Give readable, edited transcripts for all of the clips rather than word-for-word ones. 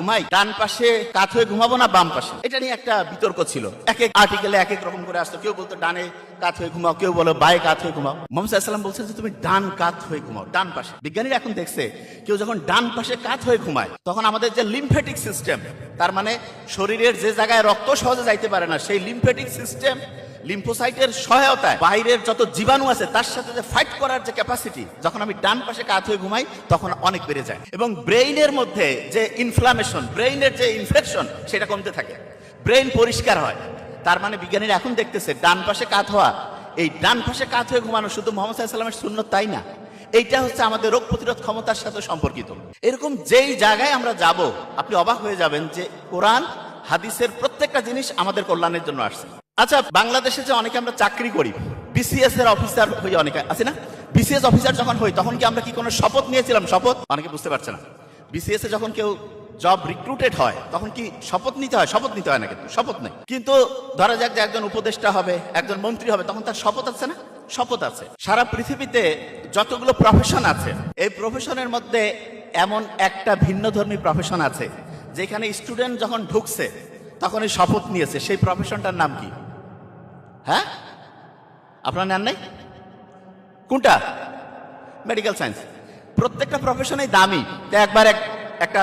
ঘুমাই ডান পাশে কাত হয়ে ঘুমাবো না বাম পাশে, এটা নিয়ে একটা বিতর্ক ছিল। এক এক আর্টিকেলে এক এক রকম করে আসতো। কেউ বলতো ডানে কাত হয়ে ঘুমাও, কেউ বলো বায়ে কাত হয়ে ঘুমাও। মুহাম্মদ সাল্লাল্লাহু আলাইহি ওয়াসাল্লাম বলছেন যে তুমি ডান কাত হয়ে ঘুমাও, ডান পাশে। বিজ্ঞানীরা এখন দেখছে কেউ যখন ডান পাশে কাত হয়ে ঘুমায় তখন আমাদের যে লিম্ফেটিক সিস্টেম, তার মানে শরীরের যে জায়গায় রক্ত সহজে যাইতে পারে না, সেই লিম্ফেটিক সিস্টেম লিম্ফোসাইটের সহায়তায় বাইরের যত জীবাণু আছে তার সাথে যে ফাইট করার যে ক্যাপাসিটি, যখন আমি ডান পাশে কাত হয়ে ঘুমাই তখন অনেক বেড়ে যায়। এবং ব্রেইনের মধ্যে যে ইনফ্লামেশন, ব্রেইনের যে ইনফেকশন, সেটা কমতে থাকে, ব্রেইন পরিষ্কার হয়। তার মানে বিজ্ঞানীরা এখন দেখতেছে ডান পাশে কাত হওয়া, এই ডান পাশে কাত হয়ে ঘুমানো শুধু মুহাম্মদ সাল্লাল্লাহু আলাইহি ওয়াসাল্লামের সুন্নত তাই না, এইটা হচ্ছে আমাদের রোগ প্রতিরোধ ক্ষমতার সাথে সম্পর্কিত। এরকম যেই জায়গায় আমরা যাব আপনি অবাক হয়ে যাবেন যে কোরআন হাদিসের প্রত্যেকটা জিনিস আমাদের কল্যাণের জন্য আসছে। আচ্ছা, বাংলাদেশে যে অনেকে আমরা চাকরি করি, বিসিএস এর অফিসার হই, অনেকে আছে না, বিসিএস অফিসার যখন হই তখন কি আমরা কি কোনো শপথ নিয়েছিলাম? শপথ অনেকে বুঝতে পারছে না। বিসিএস এ যখন কেউ জব রিক্রুটেড হয় তখন কি শপথ নিতে হয়? শপথ নিতে হয় না, কিন্তু শপথ নেই। কিন্তু ধরা যাক যে একজন উপদেষ্টা হবে, একজন মন্ত্রী হবে, তখন তার শপথ আছে না? শপথ আছে। সারা পৃথিবীতে যতগুলো প্রফেশন আছে, এই প্রফেশনের মধ্যে এমন একটা ভিন্নধর্মী প্রফেশন আছে যেখানে স্টুডেন্ট যখন ঢুকছে তখন এই শপথ নিয়েছে। সেই প্রফেশনটার নাম কি? হ্যাঁ, আপনার নেন নাই? কোনটা? Medical science. প্রত্যেকটা প্রফেশনেই দামি। তো একবার একটা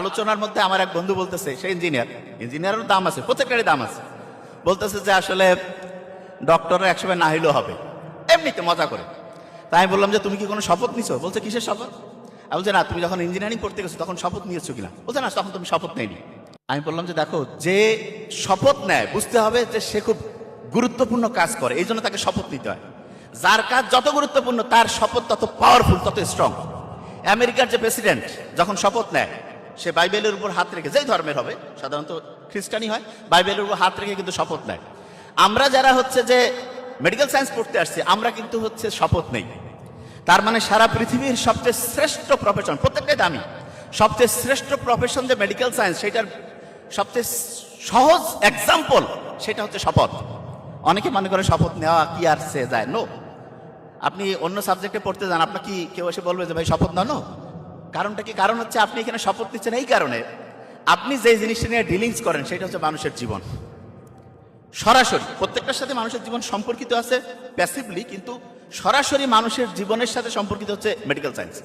আলোচনার মধ্যে আমার এক বন্ধু বলতেছে, সে ইঞ্জিনিয়ারেরও দাম আছে, প্রত্যেকটারই দাম আছে। বলতেছে যে আসলে ডক্টরের একসময় না হইলেও হবে, এমনিতে মজা করে। তাই আমি বললাম যে তুমি কি কোনো শপথ নিছো? বলছে কিসের শপথ? আমি বলছি না, তুমি যখন ইঞ্জিনিয়ারিং পড়তে গেছো তখন শপথ নিয়েছো কিনা? বলছে না, তখন তুমি শপথ নেইনি। আমি বললাম যে দেখো, যে শপথ নেয় বুঝতে হবে যে সে খুব গুরুত্বপূর্ণ কাজ করে, এই জন্য তাকে শপথ নিতে হয়। যার কাজ যত গুরুত্বপূর্ণ তার শপথ তত পাওয়ারফুল, তত স্ট্রং। আমেরিকার যে প্রেসিডেন্ট যখন শপথ নেয় সে বাইবেলের উপর হাত রেখে, যেই ধর্মের হবে, সাধারণত খ্রিস্টানই হয়, বাইবেলের উপর হাত রেখে কিন্তু শপথ নেয়। আমরা যারা হচ্ছে যে মেডিকেল সায়েন্স পড়তে আসছি আমরা কিন্তু হচ্ছে শপথ নেই। তার মানে সারা পৃথিবীর সবচেয়ে শ্রেষ্ঠ প্রফেশন, প্রত্যেকটাই দামি, সবচেয়ে শ্রেষ্ঠ প্রফেশন যে মেডিকেল সায়েন্স, সেটার সবচেয়ে সহজ এক্সাম্পল সেটা হচ্ছে শপথ। অনেকে মনে করে শপথ নেওয়া কি আর সে যায়? নো। আপনি অন্য সাবজেক্টে পড়তে যান, আপনাকে কি কেউ এসে বলবে যে ভাই শপথ নাও? নো। কারণটা কি? কারণ হচ্ছে আপনি এখানে শপথ নিচ্ছেন এই কারণে, আপনি যে জিনিসটা নিয়ে ডিলিংস করেন সেটা হচ্ছে মানুষের জীবন। সরাসরি প্রত্যেকটার সাথে মানুষের জীবন সম্পর্কিত আছে প্যাসিভলি, কিন্তু সরাসরি মানুষের জীবনের সাথে সম্পর্কিত হচ্ছে মেডিকেল সায়েন্স।